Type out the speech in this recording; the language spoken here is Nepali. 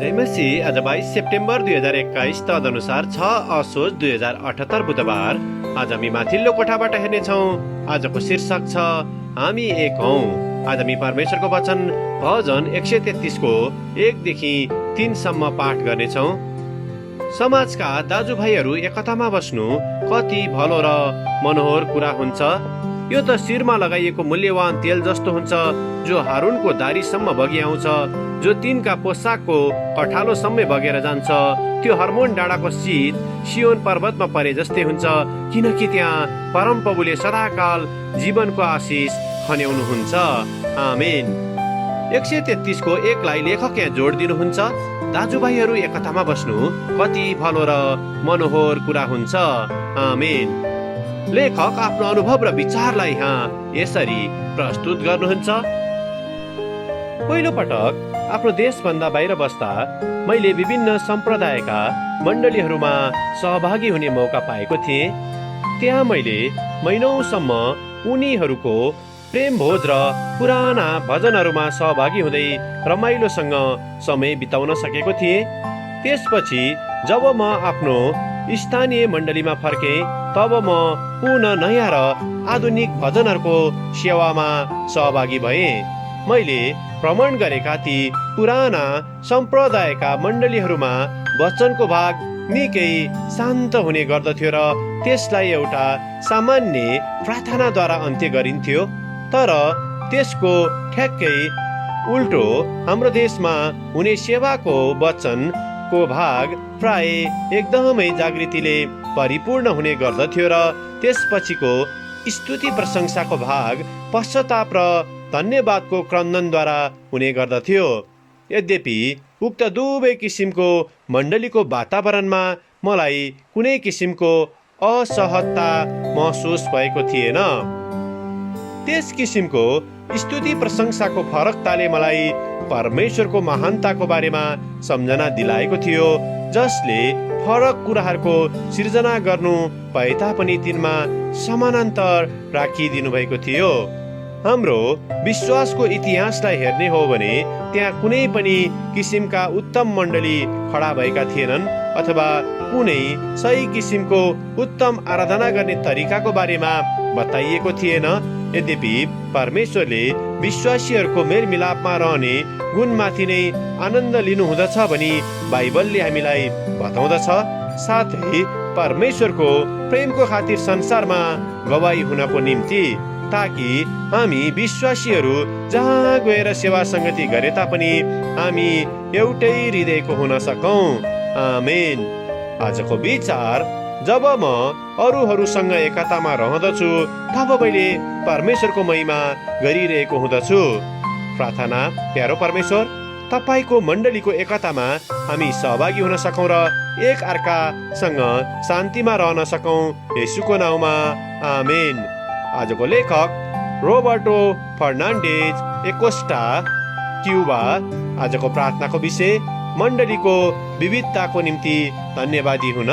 जय मसीह। आज 22 सेप्टेम्बर 2021 तदनुसार 6 असोज 2078 बुधबार। आज हामी माथिल्लो कोठाबाट हेर्नेछौँ। आजको शीर्षक छ हामी एक हौं। आज हामी परमेश्वरको वचन भजन 133 को 1 देखि 3 सम्म पाठ गर्नेछौँ। समाजका दाजुभाइहरू एकतामा बस्नु कति भलो र मनोहर कुरा हुन्छ। यो त शिरमा लगाइएको मूल्यवान तेल जस्तो हुन्छ, जो हारूनको दारीसम्म बगिआउँछ, जो तिनका पोसाकको कठालोसम्म बगेर जान्छ। त्यो हर्मोन डाँडाको शीत सियोन पर्वतमा परे जस्तै हुन्छ, किनकि त्यहाँ परमप्रभुले सदाकाल जीवनको आशिष खन्याउनुहुन्छ। आमेन। 133 को 1 लाई लेखक यहाँ जोड दिनुहुन्छ। दाजुभाइहरू एकतामा बस्नु कति भलो र मनोहर कुरा हुन्छ। आमेन। लेखक आफ्नो अनुभव र विचारलाई यहाँ यसरी प्रस्तुत गर्नुहुन्छ। पहिलो पटक आफ्नो देशभन्दा बाहिर बस्दा मैले विभिन्न सम्प्रदायका मण्डलीहरूमा सहभागी हुने मौका पाएको थिएँ। त्यहाँ मैले महिनौसम्म उनीहरूको प्रेम भोज र पुराना भजनहरूमा सहभागी हुँदै रमाइलोसँग समय बिताउन सकेको थिएँ। त्यसपछि जब म आफ्नो स्थानीय मण्डलीमा फर्केँ, तब म पुनः नयाँ र आधुनिक भजनहरूको सेवामा सहभागी भएँ। मैले भ्रमण गरेका ती पुराना सम्प्रदायका मण्डलीहरूमा वचनको भाग निकै शान्त हुने गर्दथ्यो र त्यसलाई एउटा सामान्य प्रार्थनाद्वारा अन्त्य गरिन्थ्यो। तर त्यसको ठ्याक्कै उल्टो हाम्रो देशमा हुने सेवाको वचनको भाग प्राय एकदमै जागृतिले परिपूर्ण हुने गर्दथ्यो र त्यसपछिको स्तुति प्रशंसाको भाग पश्चाताप र धन्यवादको क्रन्दनद्वारा हुने गर्दथ्यो। यद्यपि उक्त दुवै किसिमको मण्डलीको वातावरणमा मलाई कुनै किसिमको असहजता महसुस भएको थिएन। त्यस किसिमको स्तुति प्रशंसाको फरकताले मलाई परमेश्वरको महानताको बारेमा सम्झना दिलाएको थियो, जसले फरक कुराहरूको सिर्जना गर्नु भए तापनि तिनमा समानान्तर राखिदिनु भएको थियो। हाम्रो विश्वासको इतिहासलाई हेर्ने हो भने त्यहाँ कुनै पनि किसिमका उत्तम मण्डली खडा भएका थिएनन् अथवा कुनै सही किसिमको उत्तम आराधना गर्ने तरिकाको बारेमा बताइएको थिएन। यद्यपि परमेश्वरले विश्वासीहरूको मेलमिलापमा रहने गुणमाथि नै आनन्द लिनु हुँदछ भनी बाइबलले हामीलाई बताउँदछ। साथै परमेश्वरको प्रेमको खातिर संसारमा गवाही हुनको निम्ति, ताकि हामी विश्वासीहरू जहाँ गएर सेवा संगति गरे तापनि हामी एउटै हृदयको हुन सकौं। आमेन। आजको विचार, जब म अरूहरूसँग एकतामा रहँदछु तब मैले परमेश्वरको महिमा गरिरहेको हुँदछु। प्रार्थना। प्यारो परमेश्वर, तपाईको मण्डलीको एकतामा हामी सहभागी हुन सकौं र एक अर्कासँग शान्तिमा रहन सकौं। येशूको नाउँमा आमेन। आजको लेखक रोबर्टो फर्नान्डेज एकोस्टा, क्युबा। आजको प्रार्थनाको विषय, मण्डलीको विविधताको निम्ति धन्यवादी हुन।